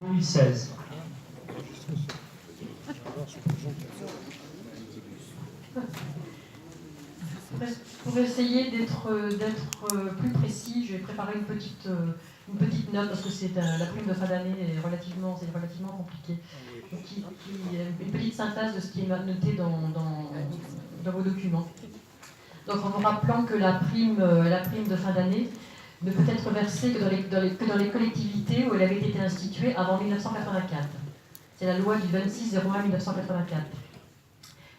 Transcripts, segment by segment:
2016. Pour essayer d'être plus précis, j'ai préparé une petite note parce que la prime de fin d'année est relativement compliquée. Donc, une petite synthèse de ce qui est noté dans vos documents. Donc en vous rappelant que la prime de fin d'année ne peut être versée que dans les collectivités où elle avait été instituée avant 1984. C'est la loi du 26/01/1984.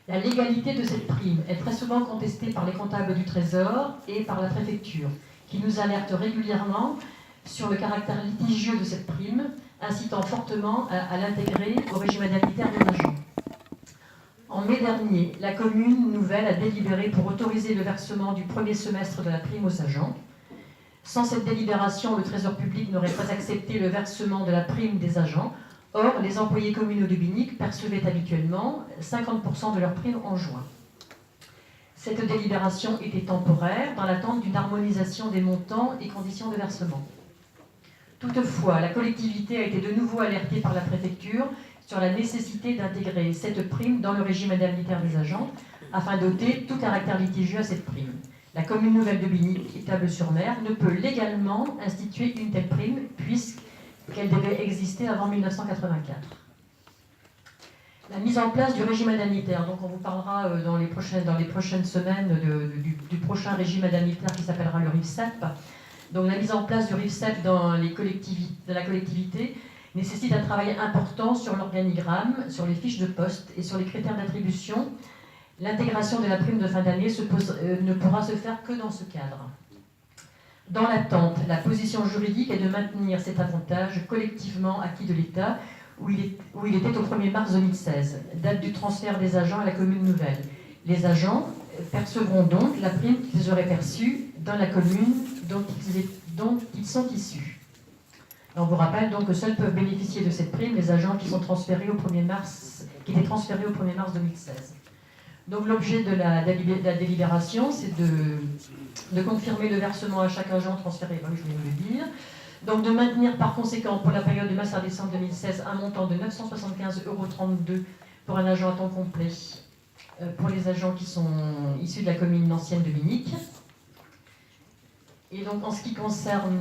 La légalité de cette prime est très souvent contestée par les comptables du Trésor et par la préfecture, qui nous alertent régulièrement sur le caractère litigieux de cette prime, incitant fortement à l'intégrer au régime indemnitaire des agents. En mai dernier, la commune nouvelle a délibéré pour autoriser le versement du premier semestre de la prime aux agents. Sans cette délibération, le Trésor public n'aurait pas accepté le versement de la prime des agents. Or, les employés communaux de Binic percevaient habituellement 50% de leur prime en juin. Cette délibération était temporaire dans l'attente d'une harmonisation des montants et conditions de versement. Toutefois, la collectivité a été de nouveau alertée par la préfecture sur la nécessité d'intégrer cette prime dans le régime indemnitaire des agents afin d'ôter tout caractère litigieux à cette prime. La commune nouvelle de Binic et Table-sur-Mer ne peut légalement instituer une telle prime puisqu'elle devait exister avant 1984. La mise en place du régime indemnitaire, donc on vous parlera dans les prochaines semaines du prochain régime indemnitaire qui s'appellera le RIFSEP. Donc la mise en place du RIFSEP dans la collectivité nécessite un travail important sur l'organigramme, sur les fiches de poste et sur les critères d'attribution. L'intégration de la prime de fin d'année ne pourra se faire que dans ce cadre. Dans l'attente, la position juridique est de maintenir cet avantage collectivement acquis de l'État, où il était au 1er mars 2016, date du transfert des agents à la commune nouvelle. Les agents percevront donc la prime qu'ils auraient perçue dans la commune dont ils sont issus. Et on vous rappelle donc que seuls peuvent bénéficier de cette prime les agents qui étaient transférés au 1er mars 2016. Donc l'objet de la délibération, c'est de confirmer le versement à chaque agent transféré, je viens de le dire. Donc de maintenir par conséquent pour la période de mars à décembre 2016 un montant de 975,32 € pour un agent à temps complet pour les agents qui sont issus de la commune ancienne de Binic. Et donc en ce qui concerne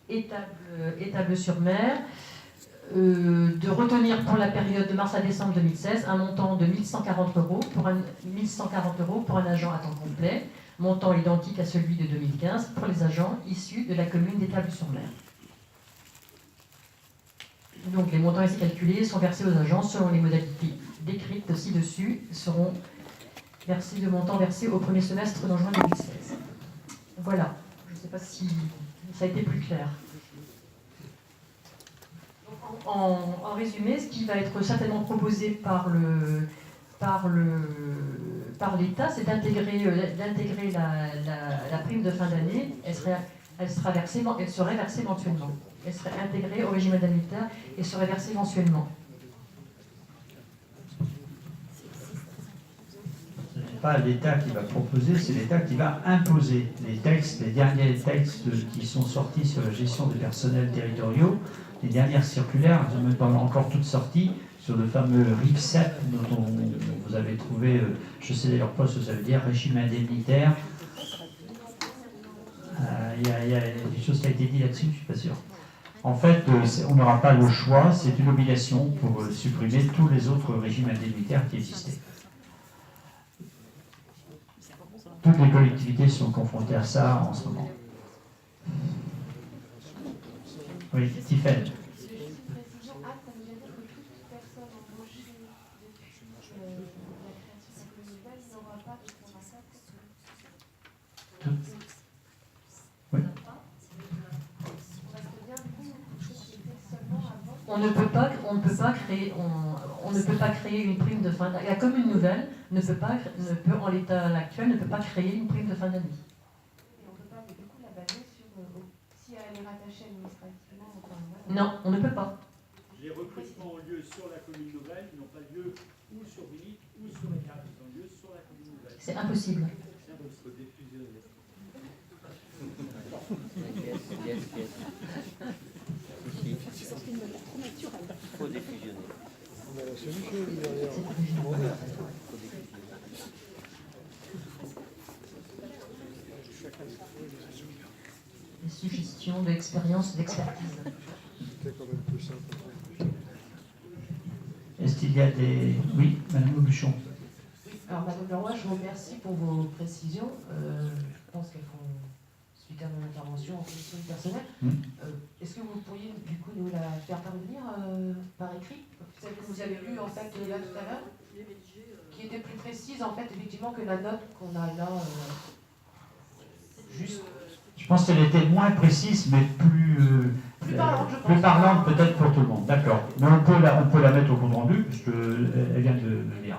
Étable-sur-Mer, de retenir pour la période de mars à décembre 2016 un montant de 1140 € pour un agent à temps complet, montant identique à celui de 2015 pour les agents issus de la commune d'Étable-sur-Mer. Donc les montants ici calculés sont versés aux agents selon les modalités décrites ci-dessus, seront versés de montants versés au premier semestre de juin 2016. Voilà, je ne sais pas si ça a été plus clair. En résumé, ce qui va être certainement proposé par l'État, c'est d'intégrer la prime de fin d'année. Elle serait versée mensuellement. Elle serait intégrée au régime indemnitaire et serait versée mensuellement. Ce n'est pas l'État qui va proposer, c'est l'État qui va imposer les derniers textes qui sont sortis sur la gestion des personnels territoriaux. Les dernières circulaires, elles ne sont même pas encore toutes sorties, sur le fameux RIFSEP dont vous avez trouvé, je sais d'ailleurs pas ce que ça veut dire, régime indemnitaire. Il y a des choses qui ont été dites là-dessus, je ne suis pas sûr. En fait, on n'aura pas le choix, c'est une obligation pour supprimer tous les autres régimes indemnitaires qui existaient. Toutes les collectivités sont confrontées à ça en ce moment. Oui, Tiffany. Oui. On ne peut pas créer une prime de fin d'année. La commune nouvelle en l'état actuel, ne peut pas créer une prime de fin d'année. Et on ne peut pas, du coup, la baser si elle est rattachée administrativement. Non, on ne peut pas. Les recrutements ont lieu sur la commune nouvelle, ils n'ont pas lieu ou sur Binic ou sur Étable, ils ont lieu sur la commune nouvelle. C'est impossible. C'est impossible. Des suggestions d'expérience, d'expertise. Est-ce qu'il y a des... Oui, Madame Aubuchon. Alors, Madame Leroy, je vous remercie pour vos précisions. Je pense qu'elles font suite à mon intervention en question personnelle. Est-ce que vous pourriez, du coup, nous la faire parvenir par écrit? Celle que vous avez lue, en fait, là tout à l'heure, qui était plus précise, en fait, effectivement, que la note qu'on a là, juste. Je pense qu'elle était moins précise, mais Plus parlante, je pense. plus parlante peut-être pour tout le monde. D'accord. Mais on peut la mettre au compte rendu, puisqu'elle vient de le lire.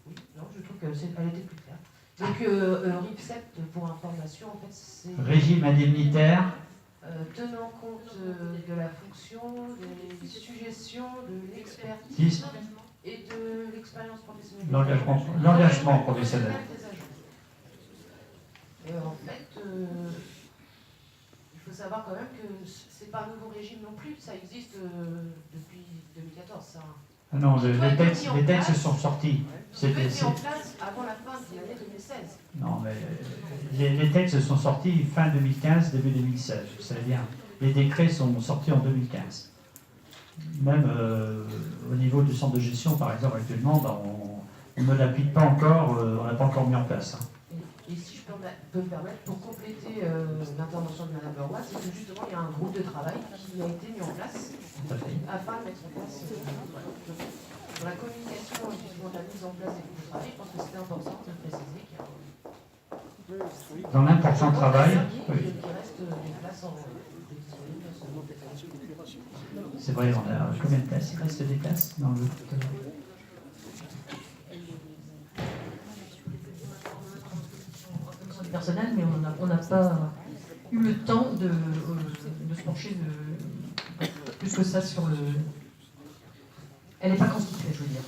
Oui, non, je trouve qu'elle était plus claire. Donc, RIP7, pour information, en fait, c'est... Régime indemnitaire. Tenant compte de la fonction, des suggestions, de l'expertise 10. et de l'expérience professionnelle. L'engagement professionnel. Des agents. En fait, il faut savoir quand même que c'est pas un nouveau régime non plus, ça existe depuis 2014. Ça. Ah non, les textes sont sortis. C'était mis en place avant la fin de l'année 2016. Non, mais les textes sont sortis fin 2015, début 2016, vous savez bien. Les décrets sont sortis en 2015. Même au niveau du centre de gestion, par exemple, actuellement, on ne l'applique pas encore, on n'a pas encore mis en place. Et si je peux me permettre, pour compléter l'intervention de Mme Leroy, c'est que justement, il y a un groupe de travail qui a été mis en place afin de mettre en place dans la communication justement de la mise en place des groupes de travail. Je pense que c'était important de préciser qu'il y a dans l'important travail, qui reste des places en disponibles. C'est vrai, on a combien de places? Il reste des places dans le groupe de travail. Personnel, mais on n'a pas eu le temps de se pencher plus que ça sur le... Elle n'est pas constituée, je veux dire.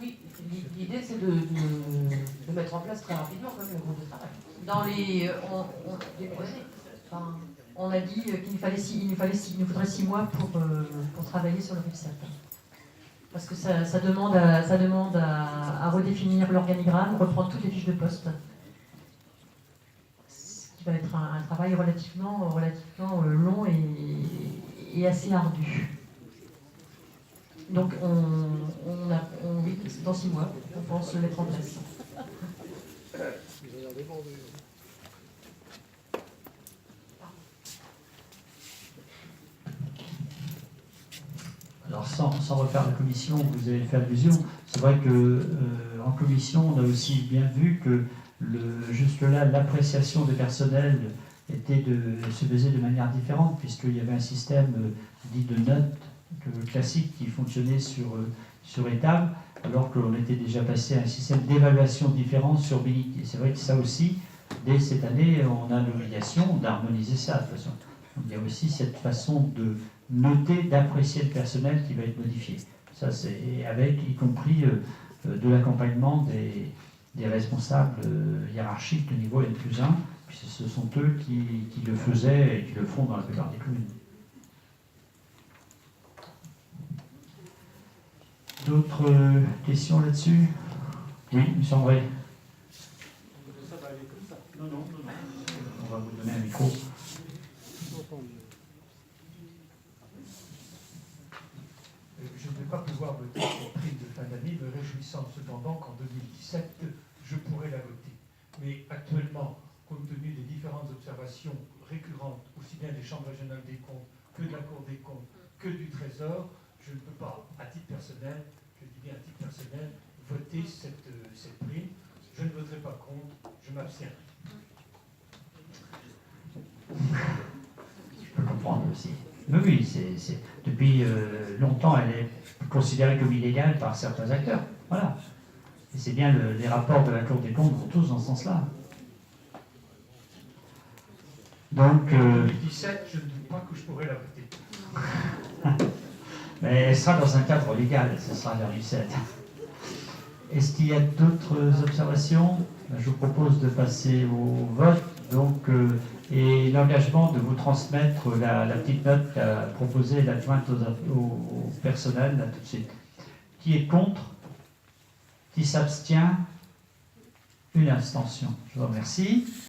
Oui, l'idée c'est de mettre en place très rapidement quand même le groupe de travail. Dans les... Des projets. Enfin, on a dit qu'il nous faudrait 6 mois pour travailler sur le RIP7. Parce que ça demande à redéfinir l'organigramme, reprendre toutes les fiches de poste. Ce qui va être un travail relativement long et assez ardu. Donc oui, dans 6 mois, on pense le mettre en place. Alors sans refaire la commission, vous avez fait allusion, c'est vrai qu'en commission, on a aussi bien vu que jusque-là, l'appréciation des personnels se faisait de manière différente, puisqu'il y avait un système dit de notes classique qui fonctionnait sur étable, alors qu'on était déjà passé à un système d'évaluation différent sur Binic. Et c'est vrai que ça aussi, dès cette année, on a l'obligation d'harmoniser ça de toute façon. Donc, il y a aussi cette façon de noter, d'apprécier le personnel qui va être modifié. Ça, c'est avec, y compris, de l'accompagnement des responsables hiérarchiques de niveau N+1, puisque ce sont eux qui le faisaient et qui le font dans la plupart des communes. D'autres questions là-dessus? Oui, M. André. Ça va aller comme ça. Non. On va vous donner un micro. Je ne vais pas pouvoir voter cette prime de fin d'année, me réjouissant cependant qu'en 2017, je pourrais la voter. Mais actuellement, compte tenu des différentes observations récurrentes, aussi bien des chambres régionales des comptes que de la Cour des comptes, que du Trésor, je ne peux pas, à titre personnel, je dis bien à titre personnel, voter cette prime. Je ne voterai pas contre, je m'abstiendrai. Je peux comprendre aussi. Oui, depuis longtemps, elle est considérée comme illégale par certains acteurs. Voilà. Et c'est bien les rapports de la Cour des comptes vont tous dans ce sens-là. Donc, 2017, je ne doute pas que je pourrais la voter. Mais elle sera dans un cadre légal, ce sera la RIP7. Est-ce qu'il y a d'autres observations? Je vous propose de passer au vote. Donc, et l'engagement de vous transmettre la petite note qu'a proposée l'adjointe au personnel, là tout de suite. Qui est contre? Qui s'abstient? Une abstention. Je vous remercie.